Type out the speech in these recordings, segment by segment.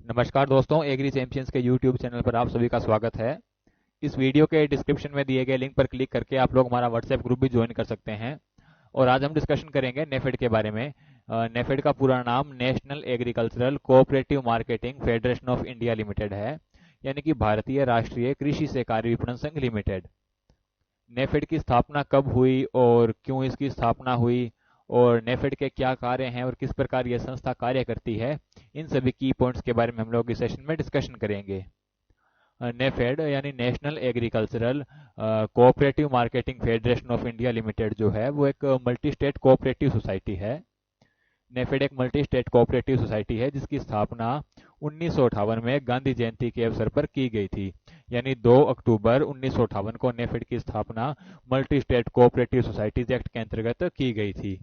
नमस्कार दोस्तों, agree champions के यूट्यूब चैनल पर आप सभी का स्वागत है। इस वीडियो के डिस्क्रिप्शन में दिए गए लिंक पर क्लिक करके आप लोग हमारा व्हाट्सएप ग्रुप भी ज्वाइन कर सकते हैं। और आज हम डिस्कशन करेंगे नेफेड के बारे में। नेफेड का पूरा नाम national agricultural cooperative marketing federation of India limited है, यानी कि भारतीय राष्ट्रीय कृषि सहकारी विपणन संघ लिमिटेड। नेफेड की स्थापना कब हुई और क्यों इसकी स्थापना हुई, और नेफेड के क्या कार्य हैं और किस प्रकार यह संस्था कार्य करती है, इन सभी की पॉइंट्स के बारे में हम लोग इस सेशन में डिस्कशन करेंगे। नेफेड यानी national agricultural cooperative marketing federation of India limited जो है वो एक मल्टी स्टेट कोऑपरेटिव सोसाइटी है। नेफेड एक मल्टी स्टेट कोऑपरेटिव सोसाइटी है जिसकी स्थापना 1958 में गांधी जयंती के अवसर पर की गई थी, यानी 2 अक्टूबर 1958 को नेफेड की स्थापना multi state cooperative societies act के अंतर्गत की गई थी।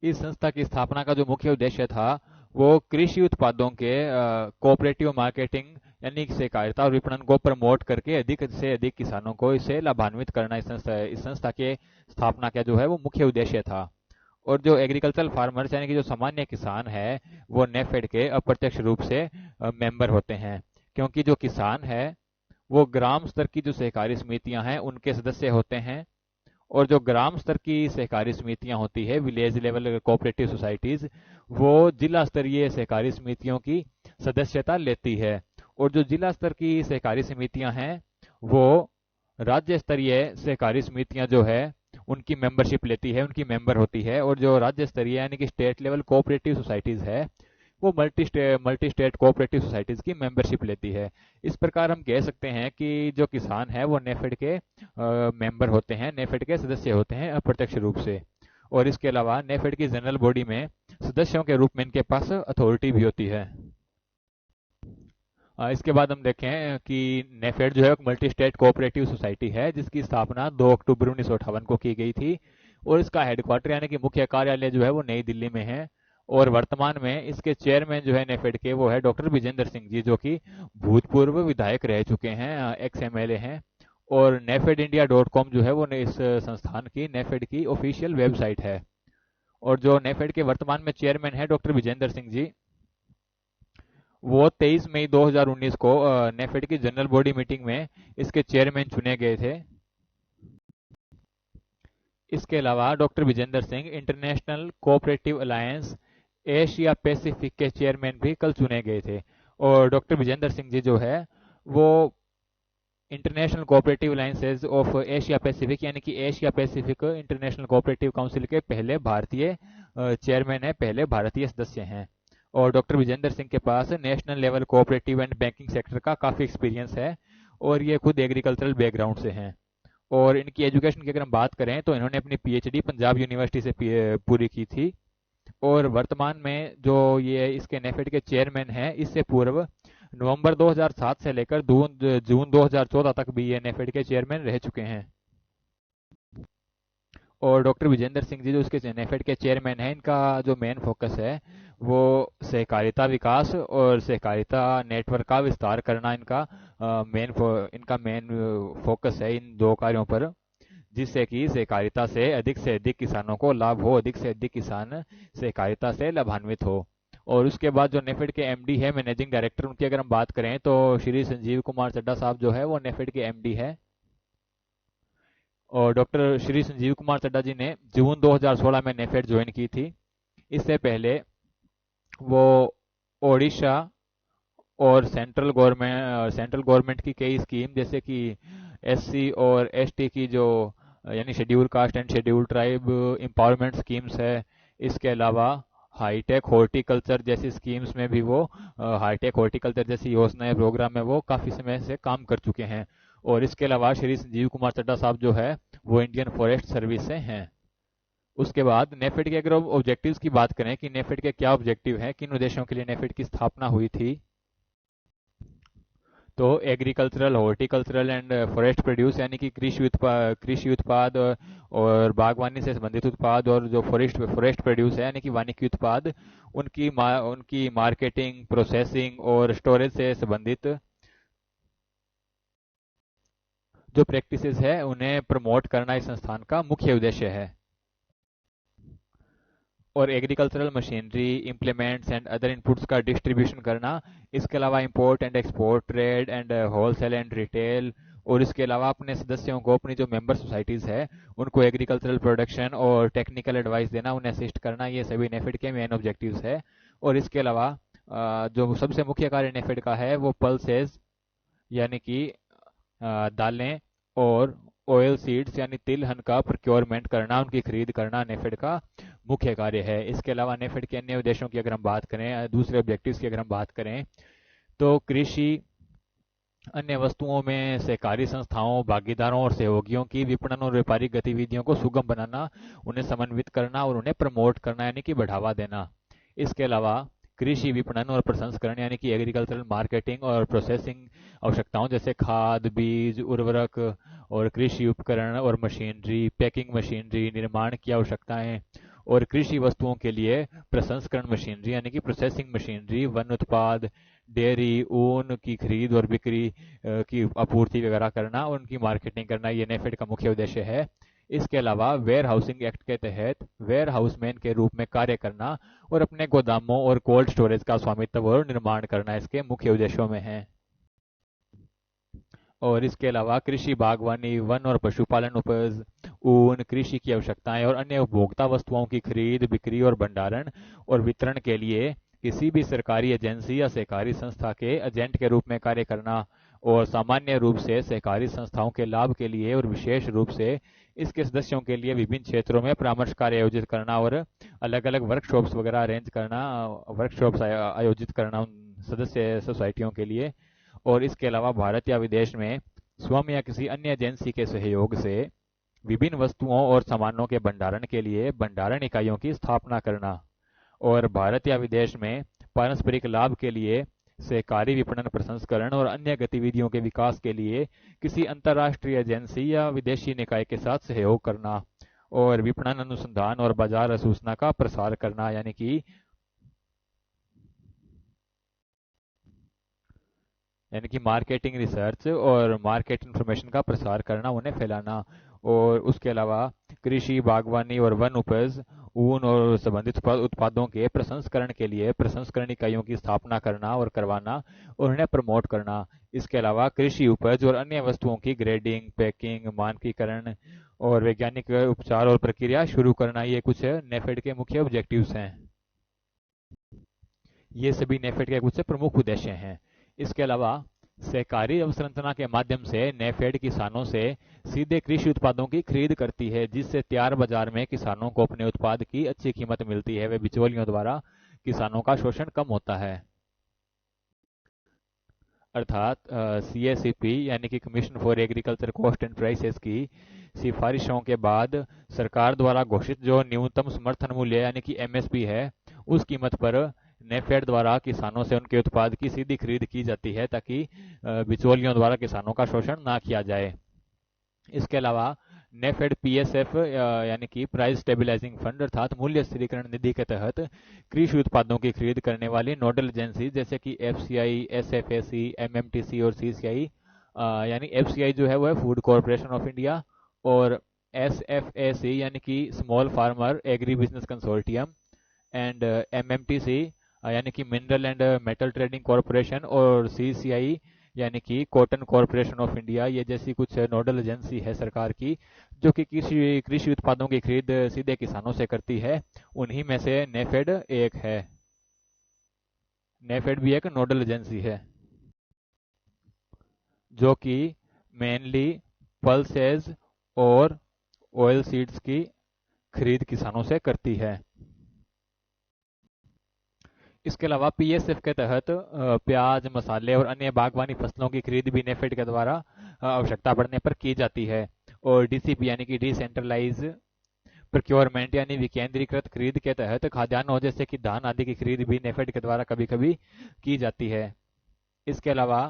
इस संस्था की स्थापना का जो मुख्य उद्देश्य था वो कृषि उत्पादों के कोऑपरेटिव मार्केटिंग यानी सहकारिता और विपणन को प्रमोट करके अधिक से अधिक किसानों को इससे लाभान्वित करना इस संस्था के स्थापना का जो है वो मुख्य उद्देश्य था। और जो एग्रीकल्चरल फार्मर्स यानी कि जो सामान्य किसान है वो नेफेड के अप्रत्यक्ष रूप से मेंबर होते हैं, क्योंकि जो किसान है वो ग्राम स्तर की जो सहकारी समितियां हैं उनके सदस्य होते हैं। और जो ग्राम स्तर की सहकारी समितियां होती है, विलेज लेवल कोऑपरेटिव सोसाइटीज, वो जिला स्तरीय सहकारी समितियों की सदस्यता लेती है। और जो जिला स्तर की सहकारी समितियां हैं वो राज्य स्तरीय सहकारी समितियां जो है उनकी मेंबरशिप लेती है, उनकी मेंबर होती है। और जो राज्य स्तरीय यानी कि स्टेट लेवल कोऑपरेटिव सोसाइटीज है वो मल्टी स्टेट कोऑपरेटिव सोसाइटीज की मेंबरशिप लेती है। इस प्रकार हम कह सकते हैं कि जो किसान है वो नेफेड के मेंबर होते हैं, नेफेड के सदस्य होते हैं अप्रत्यक्ष रूप से। और इसके अलावा नेफेड की जनरल बॉडी में सदस्यों के रूप में इनके पास अथॉरिटी भी होती है। इसके बाद हम देखें कि नेफेड जो है एक मल्टी स्टेट कोऑपरेटिव सोसाइटी है जिसकी स्थापना 2 अक्टूबर 1958 को की गई थी। और इसका हेडक्वार्टर यानी कि मुख्य कार्यालय जो है वो नई दिल्ली में है। और वर्तमान में इसके चेयरमैन जो है नेफेड के वो है डॉक्टर विजेंद्र सिंह जी, जो कि भूतपूर्व विधायक रह चुके हैं, एक्स एमएलए हैं। और नेफेड इंडिया .com जो है वो इस संस्थान की नेफेड की ऑफिशियल वेबसाइट है। और जो नेफेड के वर्तमान में चेयरमैन है डॉक्टर विजेंद्र सिंह जी, वो 23 मई 2019 को नेफेड की जनरल बॉडी मीटिंग में इसके चेयरमैन चुने गए थे। इसके अलावा doctor Vijendra Singh international cooperative alliance Asia Pacific के चेयरमैन भी कल चुने गए थे। और डॉक्टर विजेंद्र सिंह जी जो है वो international cooperative alliances of Asia Pacific यानी कि Asia Pacific international cooperative council के पहले भारतीय चेयरमैन है, पहले भारतीय सदस्य हैं। और डॉक्टर विजेंद्र सिंह के पास national level cooperative and banking sector का काफ़ी एक्सपीरियंस है, और ये खुद एग्रीकल्चरल बैकग्राउंड से हैं। और इनकी एजुकेशन की अगर हम बात करें तो इन्होंने अपनी पीएचडी पंजाब यूनिवर्सिटी से पूरी की थी। और वर्तमान में जो ये इसके नेफेड के चेयरमैन हैं, इससे पूर्व नवंबर 2007 से लेकर जून 2014 तक भी ये नेफेड के चेयरमैन रह चुके हैं। और डॉक्टर विजेंद्र सिंह जी जो इसके नेफेड के चेयरमैन हैं, इनका जो मेन फोकस है वो सहकारिता विकास और सहकारिता नेटवर्क का विस्तार करना इनका मेन फोकस है इन दो कार्यों पर, जिससे कि सहकारिता से अधिक किसानों को लाभ हो, अधिक से अधिक किसान सहकारिता से लाभान्वित हो। और उसके बाद जो नेफेड के एमडी है, मैनेजिंग डायरेक्टर, उनकी अगर हम बात करें तो श्री संजीव कुमार चड्ढा साहब जो है वो नेफेड के एमडी है। और डॉक्टर श्री संजीव कुमार चड्ढा जी ने जून 2016 में नेफेड ज्वाइन की थी। इससे पहले वो ओडिशा और सेंट्रल गवर्नमेंट की कई स्कीम जैसे कि एससी और एसटी की जो यानी schedule caste and schedule tribe empowerment schemes है, इसके अलावा हाईटेक हॉर्टिकल्चर जैसी स्कीम्स में भी वो हाईटेक हॉर्टिकल्चर जैसी योजनाएं प्रोग्राम में वो काफ़ी समय से काम कर चुके हैं। और इसके अलावा श्री संजीव कुमार चड्ढा साहब जो है वो इंडियन फॉरेस्ट सर्विस से हैं। उसके बाद नेफेड के अगर ऑब्जेक्टिव्स की बात करें कि नेफेड के क्या ऑब्जेक्टिव हैं, किन उद्देश्यों के लिए नेफेड की स्थापना हुई थी, तो agricultural horticultural and forest produce यानी कि कृषि उत्पाद और बागवानी से संबंधित उत्पाद, और जो फॉरेस्ट प्रोड्यूस है यानी कि वानिकी उत्पाद, उनकी मार्केटिंग, प्रोसेसिंग और स्टोरेज से संबंधित जो प्रैक्टिसेस है उन्हें प्रमोट करना इस संस्थान का मुख्य उद्देश्य है। और agricultural machinery, implements and other inputs का डिस्ट्रीब्यूशन करना। इसके अलावा import and export, trade and wholesale and retail. और इसके अलावा अपने सदस्यों को, अपनी जो मेंबर सोसाइटीज़ है, उनको एग्रीकल्चरल प्रोडक्शन और टेक्निकल एडवाइस देना, उन्हें असिस्ट करना, ये सभी नेफेड के मेन ऑब्जेक्टिव्स है। और इसके अलावा जो सबसे मुख्य कार्य नेफेड का है वो पल्सेस यानी कि दालें और ऑयल सीड्स यानी तिलहन का प्रोक्योरमेंट करना, उनकी खरीद करना नेफेड का मुख्य कार्य है। इसके अलावा नेफेड के अन्य उद्देश्यों की अगर हम बात करें, दूसरे ऑब्जेक्टिव्स की अगर हम बात करें, तो कृषि, अन्य वस्तुओं में सहकारी संस्थाओं, भागीदारों और सहयोगियों की विपणन और व्यापारिक गतिविधियों को सुगम बनाना, उन्हें समन्वित करना और उन्हें प्रमोट करना यानी कि बढ़ावा देना। इसके अलावा कृषि विपणन और प्रसंस्करण यानी कि एग्रीकल्चरल मार्केटिंग और प्रोसेसिंग आवश्यकताओं जैसे खाद, बीज, उर्वरक और कृषि उपकरण और मशीनरी, पैकिंग मशीनरी, निर्माण की आवश्यकताएं और कृषि वस्तुओं के लिए प्रसंस्करण मशीनरी यानी कि प्रोसेसिंग मशीनरी, वन उत्पाद, डेयरी, ऊन की खरीद और बिक्री की आपूर्ति वगैरह करना और उनकी मार्केटिंग करना, ये नेफेड का मुख्य उद्देश्य है। इसके अलावा वेयर हाउसिंग एक्ट के तहत वेयर हाउसमैन के रूप में कार्य करना और अपने गोदामों और कोल्ड स्टोरेज का स्वामित्व और निर्माण करना इसके मुख्य उद्देश्यों में है। और इसके अलावा कृषि, बागवानी, वन और पशुपालन उपज, ऊन, कृषि की आवश्यकताएं और अन्य उपभोक्ता वस्तुओं की खरीद, बिक्री और भंडारण और वितरण के लिए किसी भी सरकारी एजेंसी या सहकारी संस्था के एजेंट के रूप में कार्य करना और सामान्य रूप से सहकारी संस्थाओं के लाभ के लिए और विशेष रूप से इसके सदस्यों के लिए विभिन्न क्षेत्रों में परामर्श कार्य आयोजित करना और अलग अलग वर्कशॉप्स वगैरह अरेंज करना, वर्कशॉप्स आयोजित करना उन सदस्य सोसाइटियों के लिए। और इसके अलावा भारत या विदेश में स्वयं या किसी अन्य एजेंसी के सहयोग से विभिन्न वस्तुओं और सामानों के भंडारण के लिए भंडारण इकाइयों की स्थापना करना और भारत या विदेश में पारस्परिक लाभ के लिए सहकारी विपणन, प्रसंस्करण और अन्य गतिविधियों के विकास के लिए किसी अंतर्राष्ट्रीय एजेंसी या विदेशी निकाय के साथ सहयोग करना और विपणन अनुसंधान और बाजार सूचना का प्रसार करना यानी कि मार्केटिंग रिसर्च और मार्केट इंफॉर्मेशन का प्रसार करना, उन्हें फैलाना। और उसके अलावा कृषि, बागवानी और वन उपज, ऊन और संबंधित उत्पादों के प्रसंस्करण के लिए प्रसंस्करण इकाइयों की स्थापना करना और करवाना और उन्हें प्रमोट करना। इसके अलावा कृषि उपज और अन्य वस्तुओं की ग्रेडिंग, पैकिंग, मानकीकरण और वैज्ञानिक उपचार और प्रक्रिया शुरू करना, ये कुछ नेफेड के मुख्य ऑब्जेक्टिव्स हैं। ये सभी नेफेड के कुछ प्रमुख उद्देश्य हैं। इसके अलावा सहकारी अवसंरचना के माध्यम से नेफेड किसानों से सीधे कृषि उत्पादों की खरीद करती है, जिससे तैयार बाजार में किसानों को अपने उत्पाद की अच्छी कीमत मिलती है। वे बिचौलियों द्वारा किसानों का शोषण कम होता है। अर्थात CACP यानी कि commission for agriculture cost and prices की सिफारिशों के बाद सरकार द्वारा घोषित जो न्यूनतम समर्थन मूल्य यानी कि MSP है, उस कीमत पर नेफेड द्वारा किसानों से उनके उत्पाद की सीधी खरीद की जाती है, ताकि बिचौलियों द्वारा किसानों का शोषण ना किया जाए। इसके अलावा नेफेड PSF यानी कि प्राइस स्टेबलाइजिंग फंड अर्थात मूल्य स्थिरीकरण निधि के तहत कृषि उत्पादों की खरीद करने वाली नोडल एजेंसी जैसे कि FCI, SFAC, MMTC और CCI, यानी FCI जो है वो है फूड कॉरपोरेशन ऑफ इंडिया, और SFAC यानी कि small farmer agri business consortium, and MMTC यानी कि mineral and metal trading corporation, और CCI यानी कि कॉटन कॉरपोरेशन ऑफ इंडिया, ये जैसी कुछ नोडल एजेंसी है सरकार की जो कि कृषि कृषि उत्पादों की खरीद सीधे किसानों से करती है। उन्हीं में से नेफेड एक है। नेफेड भी एक नोडल एजेंसी है जो कि मेनली पल्सेज और ऑयल सीड्स की खरीद किसानों से करती है। इसके अलावा PSF के तहत प्याज, मसाले और अन्य बागवानी फसलों की खरीद भी नेफेड के द्वारा आवश्यकता पड़ने पर की जाती है। और DCP यानी कि डिसेंट्रलाइज प्रोक्योरमेंट यानी विकेंद्रीकृत खरीद के तहत खाद्यान्नों जैसे कि धान आदि की खरीद भी नेफेड के द्वारा कभी कभी की जाती है। इसके अलावा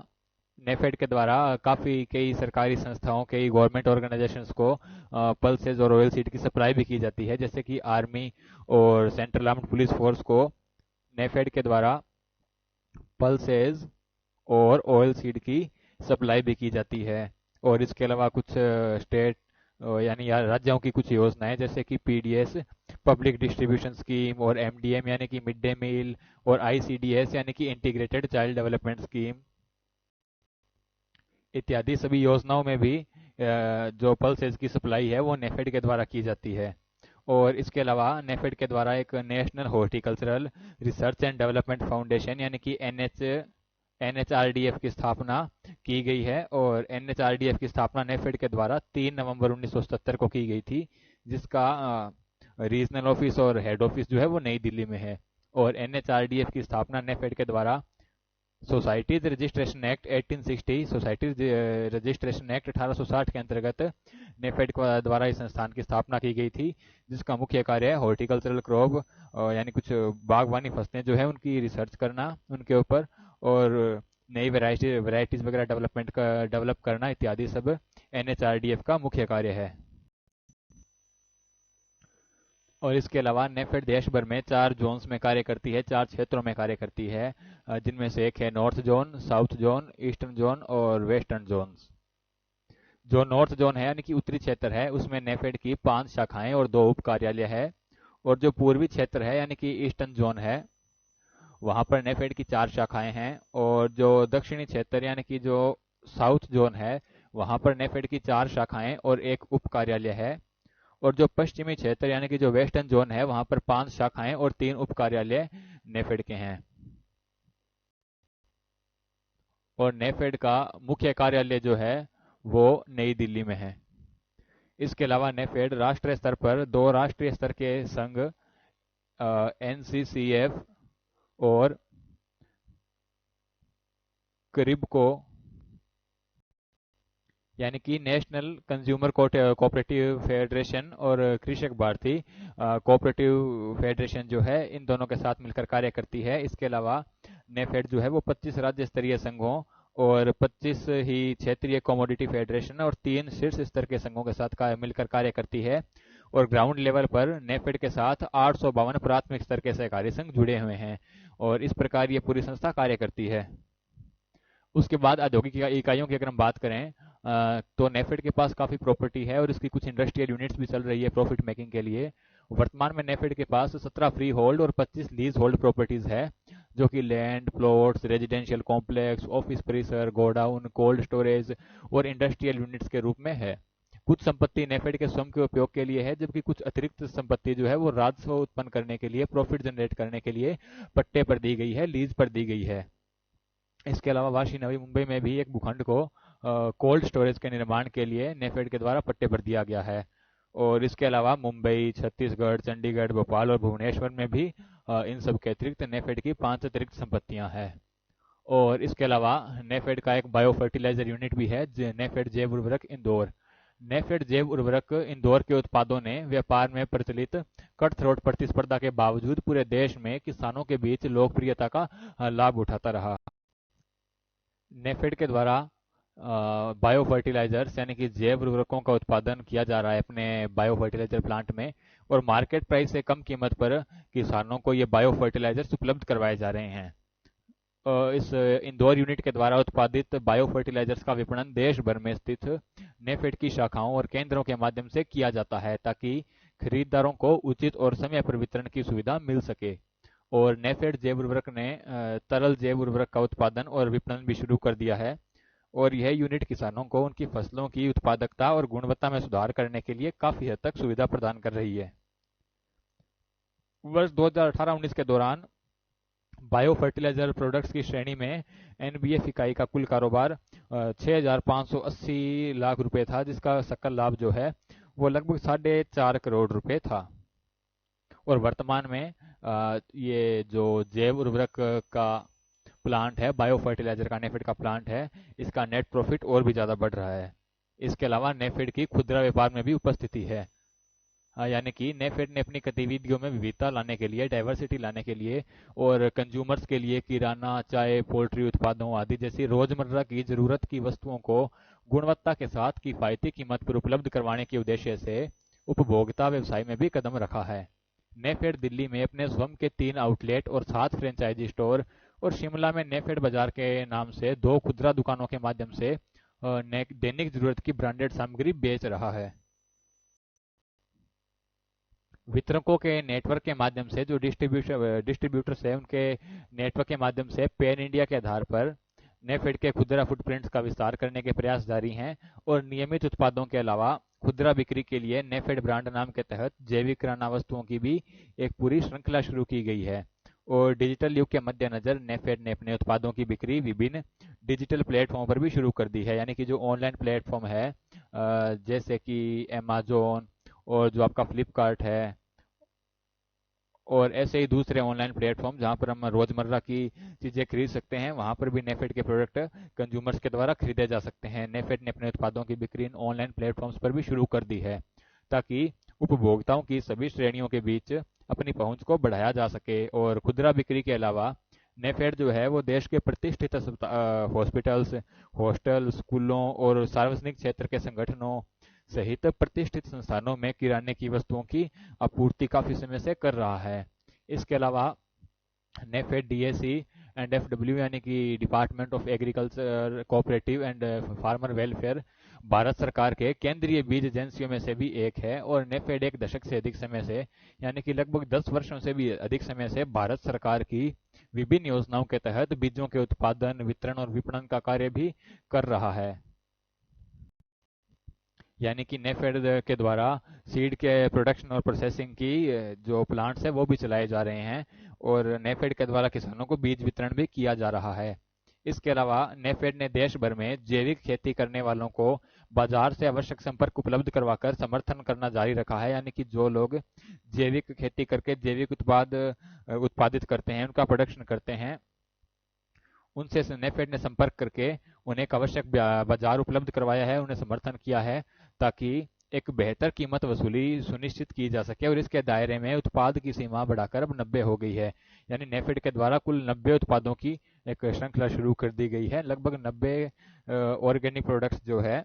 नेफेड के द्वारा काफ़ी कई सरकारी संस्थाओं, कई गवर्नमेंट ऑर्गेनाइजेशंस को पल्सेज और ऑयल सीड की सप्लाई भी की जाती है, जैसे कि आर्मी और सेंट्रल आर्म्ड पुलिस फोर्स को नेफेड के द्वारा पल्सेज और ऑयल सीड की सप्लाई भी की जाती है। और इसके अलावा कुछ स्टेट यानी राज्यों की कुछ योजनाएं जैसे कि पीडीएस पब्लिक डिस्ट्रीब्यूशन स्कीम और एमडीएम यानी कि मिड डे मील और आईसीडीएस यानी कि इंटीग्रेटेड चाइल्ड डेवलपमेंट स्कीम इत्यादि सभी योजनाओं में भी जो पल्सेस की सप्लाई है वो नेफेड के द्वारा की जाती है। और इसके अलावा नेफेड के द्वारा एक national horticultural research and development foundation यानी कि एनएचआरडीएफ की स्थापना की गई है। और एनएचआरडीएफ की स्थापना नेफेड के द्वारा 3 नवंबर 1977 को की गई थी, जिसका रीजनल ऑफिस और हेड ऑफिस जो है वो नई दिल्ली में है। और एनएचआरडीएफ की स्थापना नेफेड के द्वारा societies registration act 1860 societies registration act 1860 के अंतर्गत नेफेड द्वारा इस संस्थान की स्थापना की गई थी, जिसका मुख्य कार्य है हॉर्टिकल्चरल क्रॉप यानी कुछ बागवानी फसलें जो है उनकी रिसर्च करना उनके ऊपर, और नई वैरायटीज वगैरह डेवलप करना इत्यादि सब एनएचआरडीएफ का मुख्य कार्य है। और इसके अलावा नेफेड देश भर में 4 जोन्स में कार्य करती है, 4 क्षेत्रों में कार्य करती है, जिनमें से एक है north zone, south zone, eastern zone और वेस्टर्न जोन। जो नॉर्थ जोन है यानी कि उत्तरी क्षेत्र है उसमें नेफेड की 5 शाखाएं और 2 उप कार्यालय है। और जो पूर्वी क्षेत्र है यानी कि ईस्टर्न जोन है वहां पर नेफेड की 4 शाखाएं हैं। और जो दक्षिणी क्षेत्र यानी कि जो साउथ जोन है वहां पर नेफेड की 4 शाखाएं और 1 उप कार्यालय है। और जो पश्चिमी क्षेत्र यानी कि जो वेस्टर्न जोन है वहां पर 5 शाखाएं और 3 उप कार्यालय नेफेड के हैं। और नेफेड का मुख्य कार्यालय जो है वो नई दिल्ली में है। इसके अलावा नेफेड राष्ट्रीय स्तर पर 2 राष्ट्रीय स्तर के संघ एनसीसीएफ और करीबको यानी कि नेशनल कंज्यूमर कोऑपरेटिव फेडरेशन और कृषक भारती कोऑपरेटिव फेडरेशन जो है इन दोनों के साथ मिलकर कार्य करती है। इसके अलावा नेफेड जो है वो 25 राज्य स्तरीय संघों और 25 ही क्षेत्रीय कमोडिटी फेडरेशन और 3 शीर्ष स्तर के संघों के साथ मिलकर कार्य करती है। और ग्राउंड लेवल पर नेफेड के साथ 852 प्राथमिक स्तर के सहकारी संघ जुड़े हुए हैं। और इस प्रकार ये पूरी संस्था कार्य करती है। उसके बाद औद्योगिक इकाइयों की अगर हम बात करें तो नेफेड के पास काफ़ी प्रॉपर्टी है और इसकी कुछ इंडस्ट्रियल यूनिट्स भी चल रही है प्रॉफिट मेकिंग के लिए। वर्तमान में नेफेड के पास 17 फ्री होल्ड और 25 लीज होल्ड प्रॉपर्टीज है, जो कि land, plots, residential complex, office परिसर, गोडाउन, कोल्ड स्टोरेज और इंडस्ट्रियल यूनिट्स के रूप में है। कुछ संपत्ति नेफेड के स्वयं के उपयोग के लिए है, जबकि कुछ अतिरिक्त संपत्ति जो है वो राजस्व उत्पन्न करने के लिए, प्रॉफिट जनरेट करने के लिए पट्टे पर दी गई है, लीज पर दी गई है। इसके अलावा वाशी नवी मुंबई में भी एक भूखंड को कोल्ड स्टोरेज के निर्माण के लिए नेफेड के द्वारा पट्टे पर दिया गया है। और इसके अलावा मुंबई, छत्तीसगढ़, चंडीगढ़, भोपाल और भुवनेश्वर में भी इन सब के अतिरिक्त नेफेड की 5 अतिरिक्त संपत्तियां हैं। और इसके अलावा नेफेड का एक बायो फर्टिलाइजर यूनिट भी है, नेफेड जैव उर्वरक इंदौर। नेफेड जैव उर्वरक इंदौर के उत्पादों ने व्यापार में प्रचलित कट थ्रोट प्रतिस्पर्धा के बावजूद पूरे देश में किसानों के बीच लोकप्रियता का लाभ उठाता रहा। नेफेड के द्वारा बायो फर्टिलाइजर्स यानी कि जैव उर्वरकों का उत्पादन किया जा रहा है अपने बायो फर्टिलाइजर प्लांट में, और मार्केट प्राइस से कम कीमत पर किसानों को ये बायो फर्टिलाइजर्स उपलब्ध करवाए जा रहे हैं। इस इंदौर यूनिट के द्वारा उत्पादित बायो फर्टिलाइजर्स का विपणन देश भर में स्थित नेफेड की शाखाओं और केंद्रों के माध्यम से किया जाता है, ताकि खरीदारों को उचित और समय पर वितरण की सुविधा मिल सके। और नेफेड जैव उर्वरक ने तरल जैव उर्वरक का उत्पादन और विपणन भी शुरू कर दिया है। और यह यूनिट किसानों को उनकी फसलों की उत्पादकता और गुणवत्ता में सुधार करने के लिए काफी हद तक सुविधा प्रदान कर रही है। वर्ष 2018-19 के दौरान बायो फर्टिलाइजर प्रोडक्ट्स की श्रेणी में एनबीएफ इकाई का कुल कारोबार 6,580 लाख रुपए था, जिसका सकल लाभ जो है वो लगभग 4.5 करोड़ रुपए था। और वर्तमान में ये जो जैव उर्वरक का प्लांट है, बायो फर्टिलाइजर का नेफेड का प्लांट है, इसका नेट प्रॉफिट और भी ज़्यादा बढ़ रहा है। इसके अलावा नेफेड की खुदरा व्यापार में भी उपस्थिति है, यानी कि नेफेड ने अपनी गतिविधियों में विविधता लाने के लिए, डाइवर्सिटी लाने के लिए और कंज्यूमर्स के लिए किराना, चाय, पोल्ट्री उत्पादों आदि जैसी रोजमर्रा की जरूरत की वस्तुओं को गुणवत्ता के साथ किफायती कीमत पर उपलब्ध करवाने के उद्देश्य से उपभोक्ता व्यवसाय में भी कदम रखा है। नेफेड दिल्ली में अपने स्वयं के 3 आउटलेट और 7 फ्रेंचाइजी स्टोर और शिमला में नेफेड बाजार के नाम से 2 खुदरा दुकानों के माध्यम से दैनिक जरूरत की ब्रांडेड सामग्री बेच रहा है। वितरकों के नेटवर्क के माध्यम से, जो डिस्ट्रीब्यूटर्स है उनके नेटवर्क के माध्यम से पैन इंडिया के आधार पर नेफेड के खुदरा फुटप्रिंट्स का विस्तार करने के प्रयास जारी हैं। और नियमित उत्पादों के अलावा खुदरा बिक्री के लिए नेफेड ब्रांड नाम के तहत जैविक किराना वस्तुओं की भी एक पूरी श्रृंखला शुरू की गई है। और डिजिटल युग के मद्देनजर नेफेड ने अपने उत्पादों की बिक्री विभिन्न डिजिटल प्लेटफॉर्म पर भी शुरू कर दी है। यानी कि जो ऑनलाइन प्लेटफॉर्म है, जैसे कि अमेजोन और जो आपका फ्लिपकार्ट है, और ऐसे ही दूसरे ऑनलाइन प्लेटफॉर्म जहां पर हम रोजमर्रा की चीजें खरीद सकते हैं, वहां पर भी नेफेड के प्रोडक्ट कंज्यूमर्स के द्वारा खरीदे जा सकते हैं। नेफेड ने अपने उत्पादों की बिक्री इन ऑनलाइन प्लेटफॉर्म्स पर भी शुरू कर दी है, ताकि उपभोक्ताओं की सभी श्रेणियों के बीच अपनी पहुंच को बढ़ाया जा सके। और खुदरा बिक्री के अलावा नेफेड जो है वो देश के प्रतिष्ठित हॉस्पिटल्स, हॉस्टल, स्कूलों और सार्वजनिक क्षेत्र के संगठनों सहित प्रतिष्ठित संस्थानों में किराने की वस्तुओं की आपूर्ति काफी समय से कर रहा है। इसके अलावा नेफेड डीएसी एंड एफडब्ल्यू यानी कि department of agriculture cooperative and farmer welfare Bharat सरकार के केंद्रीय बीज एजेंसियों में से भी एक है। और नेफेड एक दशक से अधिक समय से, यानी कि लगभग 10 वर्षों से भी अधिक समय से भारत सरकार की विभिन्न योजनाओं के तहत बीजों के उत्पादन, वितरण और विपणन का कार्य भी कर रहा है। यानी कि नेफेड के द्वारा सीड के प्रोडक्शन और प्रोसेसिंग की जो प्लांट्स है वो भी चलाए जा रहे हैं, और नेफेड के द्वारा किसानों को बीज वितरण भी किया जा रहा है। इसके अलावा नेफेड ने देश भर में जैविक खेती करने वालों को बाजार से आवश्यक संपर्क उपलब्ध करवाकर समर्थन करना जारी रखा है। यानी कि जो लोग जैविक खेती करके जैविक उत्पादित करते हैं, उनका प्रोडक्शन करते हैं, उनसे नेफेड ने संपर्क करके उन्हें एक आवश्यक बाजार उपलब्ध करवाया है, उन्हें समर्थन किया है, ताकि एक बेहतर कीमत वसूली सुनिश्चित की जा सके। और इसके दायरे में उत्पाद की सीमा बढ़ाकर अब 90 हो गई है। यानी नेफेड के द्वारा कुल 90 उत्पादों की एक श्रृंखला शुरू कर दी गई है। लगभग 90 ऑर्गेनिक प्रोडक्ट्स जो है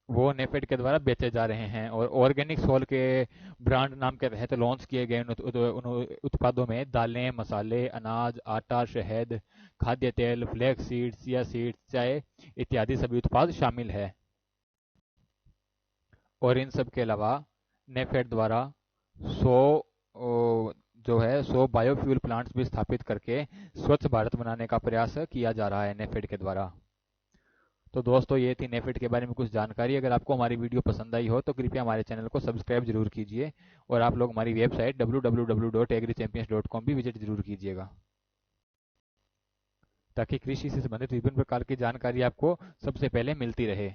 वो नेफेड के द्वारा बेचे जा रहे हैं। और ऑर्गेनिक सोल के ब्रांड नाम के तहत लॉन्च किए गए उन उत्पादों में दालें, मसाले, अनाज, आटा, शहद, खाद्य तेल, फ्लैक्स सीड, चिया सीड, चाय इत्यादि सभी उत्पाद शामिल है। और इन सब के अलावा नेफेड द्वारा 100 जो है 100 बायोफ्यूल प्लांट्स भी स्थापित करके स्वच्छ भारत बनाने का प्रयास किया जा रहा है नेफेड के द्वारा। तो दोस्तों, ये थी नेफेड के बारे में कुछ जानकारी। अगर आपको हमारी वीडियो पसंद आई हो तो कृपया हमारे चैनल को सब्सक्राइब जरूर कीजिए, और आप लोग हमारी वेबसाइट www.agrichampions.com भी विजिट जरूर कीजिएगा, ताकि कृषि से संबंधित विभिन्न प्रकार की जानकारी आपको सबसे पहले मिलती रहे।